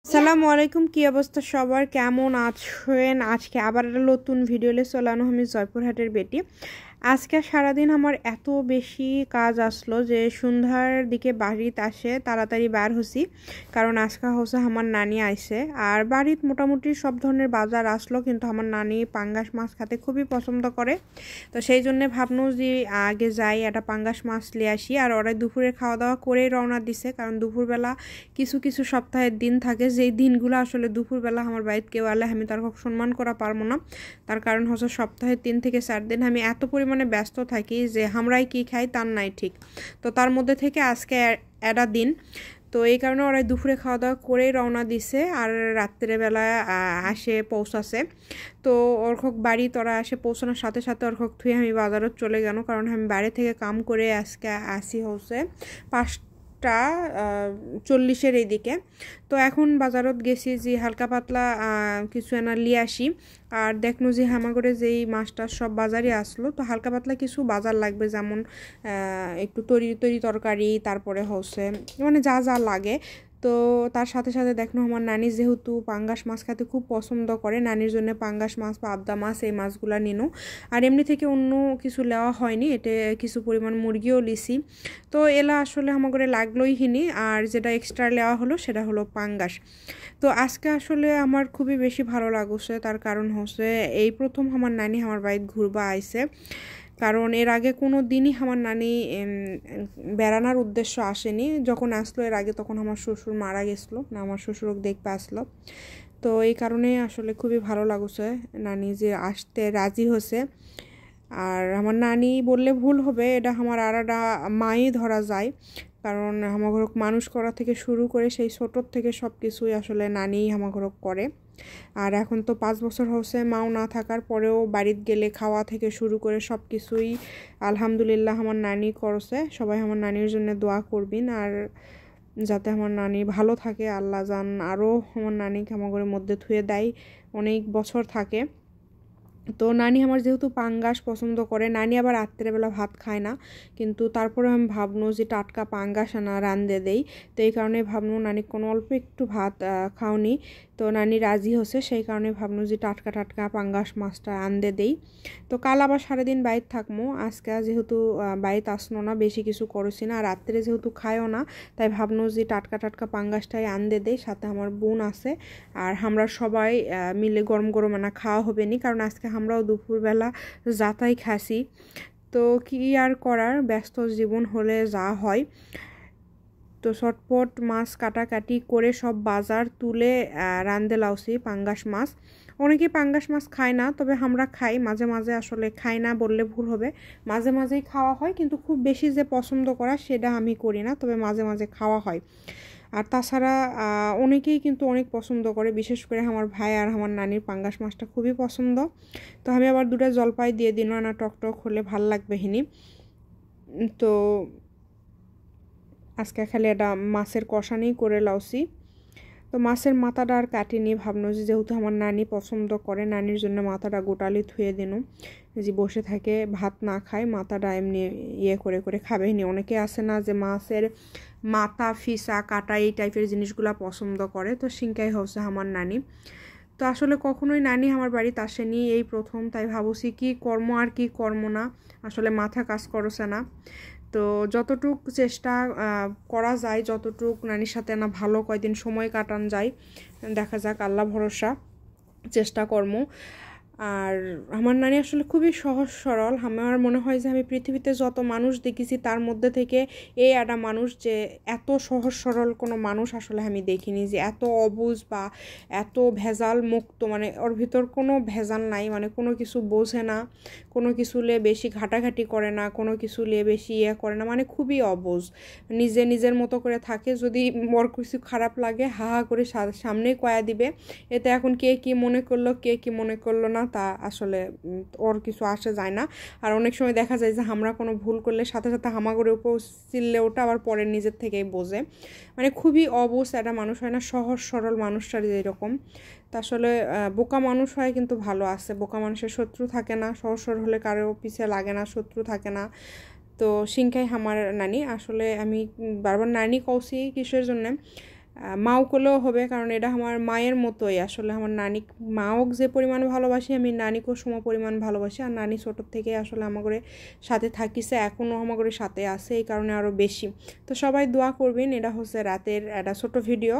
আসসালামু আলাইকুম, কি অবস্থা সবার, কেমন আছেন? আজকে আবার একটা নতুন ভিডিও নিয়ে চলে আনো আমি জয়পুরহাটের বেটি। আজকে সারাদিন আমার এত বেশি কাজ আসলো যে সন্ধ্যার দিকে বাড়িতে আসে তাড়াতাড়ি বার হছি, কারণ আজকে হচ্ছে আমার নানি আইসে। আর বাড়িত মোটামুটি সব ধরনের বাজার আসলো, কিন্তু আমার নানি পাঙ্গাস মাছ খেতে খুবই পছন্দ করে। তো সেই জন্যে ভাবনো যে আগে যাই একটা পাঙ্গাস মাছ নিয়ে আসি। আর ওরা দুপুরে খাওয়া দাওয়া করেই রওনা দিছে, কারণ দুপুরবেলা কিছু কিছু সপ্তাহের দিন থাকে যেই দিনগুলো আসলে দুপুরবেলা আমার বাড়িতে কেউ আলে আমি তার সম্মান করা পারবো না। তার কারণ হচ্ছে সপ্তাহে 3 থেকে 4 দিন আমি এত পরিমাণে ব্যস্ত থাকি যে আমরাই কি খাই তার নাই ঠিক। তো তার মধ্যে থেকে আজকে একটা দিন, তো এই কারণে ওরা দুপুরে খাওয়া দাওয়া করেই রওনা দিছে। আর রাত্রেবেলা আসে পৌঁছাছে। তো ওরখক বাড়ি তোরা আসে পৌঁছানোর সাথে সাথে ওরখক থুয়ে আমি বাজারত চলে গেল, কারণ আমি বাইরে থেকে কাম করে আজকে আসি হচ্ছে 5:40 এইদিকে। তো এখন বাজারত গেছি যে হালকা পাতলা কিছু এনা লিয়ে আসি। আর দেখনো যে হামাগরে যেই মাছটা সব বাজারে আসলো, তো হালকা পাতলা কিছু বাজার লাগবে, যেমন একটু তরি তরকারি, তারপরে হচ্ছে মানে যা যা লাগে। তো তার সাথে সাথে দেখনো আমার নানি যেহেতু পাঙ্গাস মাছ খেতে খুব পছন্দ করে, নানির জন্য পাঙ্গাস মাছ বা আবদা মাছ এই মাছগুলো নিনো। আর এমনি থেকে অন্য কিছু নেওয়া হয়নি, এতে কিছু পরিমাণ মুরগিও লিছি। তো এলা আসলে আমাকে লাগলোই হিনি। আর যেটা এক্সট্রা নেওয়া হলো সেটা হলো পাঙ্গাস। তো আজকে আসলে আমার খুবই বেশি ভালো লাগছে, তার কারণ হচ্ছে এই প্রথম আমার নানি আমার বাড়িতে ঘুরবা আইছে। কারণ এর আগে কোনো দিনই আমার নানি বেড়ানোর উদ্দেশ্য আসেনি। যখন আসলো এর আগে তখন আমার শ্বশুর মারা গেছিলো, না আমার শ্বশুরকে দেখতে আসলো। তো এই কারণে আসলে খুবই ভালো লাগছে নানি যে আসতে রাজি হয়েছে। আর আমার নানি বললে ভুল হবে, এটা আমার আর একটা মাই ধরা যায়, কারণ আমার মানুষ করা থেকে শুরু করে সেই ছোটোর থেকে সব কিছুই আসলে নানিই আমার করে। আর এখন তো 5 বছর হচ্ছে মাও না থাকার পরেও বাড়িতে গেলে খাওয়া থেকে শুরু করে সব কিছুই আলহামদুলিল্লাহ আমার নানি করছে। সবাই আমার নানির জন্য দোয়া করবেন, আর যাতে আমার নানি ভালো থাকে, আল্লাহ জান আরও আমার নানিকে আমার মধ্যে থুয়ে দেয়, অনেক বছর থাকে। তো নানি আমার যেহেতু পাঙ্গাস পছন্দ করে, নানি আবার রাত্রেবেলা ভাত খায় না, কিন্তু তারপরে আমি ভাবনো যে টাটকা পাঙ্গাস আনা রান্ধে দেই। তো এই কারণে ভাবনো নানি কোনো অল্প একটু ভাত খাওনি, তো নানি রাজি হচ্ছে, সেই কারণে ভাবনো যে টাটকা টাটকা পাঙ্গাস মাছটা আনতে দেই। তো কাল আবার সারাদিন বাইরে থাকবো, আজকে যেহেতু বাইরে আসলো না, বেশি কিছু করেছি না, আর রাত্রে যেহেতু খায়ও না, তাই ভাবনো যে টাটকা টাটকা পাঙ্গাসটাই আনতে দেই। সাথে আমার বোন আছে, আর আমরা সবাই মিলে গরম গরম আনা খাওয়া হবে নি, কারণ আজকে আমরাও দুপুরবেলা যাতাই খাসি। তো কি আর করার, ব্যস্ত জীবন হলে যা হয়। তো চটপট মাছ কাটাকাটি করে সব বাজার তুলে রান্ধে লাউছি পাঙ্গাস মাছ। অনেকেই পাঙ্গাস মাছ খায় না, তবে আমরা খাই মাঝে মাঝে, আসলে খাই না বললে ভুল হবে, মাঝে মাঝেই খাওয়া হয়, কিন্তু খুব বেশি যে পছন্দ করা সেটা আমি করি না, তবে মাঝে মাঝে খাওয়া হয়। আর তাছাড়া অনেকেই কিন্তু অনেক পছন্দ করে, বিশেষ করে আমার ভাই আর আমার নানির পাঙ্গাস মাছটা খুবই পছন্দ। তো আমি আবার 2টা জলপাই দিয়ে দিন, না টক হলে ভাল লাগবে হিনি। তো আজকে খালি একটা মাছের কষানি করে লাউছি। তো মাছের মাথাটা আর কাটিনি, ভাবনো যে যেহেতু আমার নানি পছন্দ করে, নানির জন্য মাথাটা গোটালি ধুয়ে দিন, যে বসে থাকে ভাত না খায়, মাথাটা এমনি ইয়ে করে করে খাবে নি। অনেকে আসে না যে মাছের মাথা ফিসা কাটা এই টাইপের জিনিসগুলা পছন্দ করে, তো সিংকাই হচ্ছে আমার নানি। তো আসলে কখনোই নানি আমার বাড়িতে আসেনি, এই প্রথম, তাই ভাবছি কি কর্ম আর কি কর্ম না, আসলে মাথা কাজ করছে না। তো যতটুক চেষ্টা করা যায়, যতটুক নানির সাথে না ভালো কয়দিন সময় কাটান যায়, দেখা যাক, আল্লাহ ভরসা, চেষ্টা কর্ম। আর আমার নানি আসলে খুবই সহজ সরল। আমার মনে হয় যে আমি পৃথিবীতে যত মানুষ দেখেছি তার মধ্যে থেকে এই একটা মানুষ যে এত সহজ সরল কোনো মানুষ আসলে আমি দেখিনি, যে এত অবুঝ বা এত ভেজাল মুক্ত, মানে ওর ভিতর কোনো ভেজাল নাই, মানে কোনো কিছু বোঝে না, কোনো কিছু নিয়ে বেশি ঘাটাঘাটি করে না, কোনো কিছু নিয়ে বেশি ইয়ে করে না, মানে খুবই অবুঝ, নিজের মতো করে থাকে। যদি ওর কিছু খারাপ লাগে হা হা করে সামনেই কয়া দিবে, এতে এখন কে কি মনে করলো কে কি মনে করলো না তা আসলে ওর কিছু আসে যায় না। আর অনেক সময় দেখা যায় যে আমরা কোনো ভুল করলে সাথে সাথে হামাগুড়ি উপর চিল্লে ওটা আবার পরে নিজের থেকেই বোঝে, মানে খুবই অবুঝ একটা মানুষ হয় না, সহজ সরল মানুষটার যেরকম। তা আসলে বোকা মানুষ হয় কিন্তু ভালো আছে, বোকা মানুষের শত্রু থাকে না, সহজ সরল হলে কারো পিছে লাগে না, শত্রু থাকে না। তো সিংখাই আমার নানি, আসলে আমি বারবার নানি কৌছি কিসের জন্যে, মাও করলেও হবে, কারণ এটা আমার মায়ের মতোই আসলে। আমার নানি মাও যে পরিমাণ ভালোবাসি, আমি নানিকেও সম পরিমাণ ভালোবাসি। আর নানি ছোটোর থেকে আসলে আমাদের সাথে থাকিছে, এখনও আমাদের সাথে আছে, এই কারণে আরও বেশি। তো সবাই দোয়া করবেন। এটা হচ্ছে রাতের একটা ছোট ভিডিও।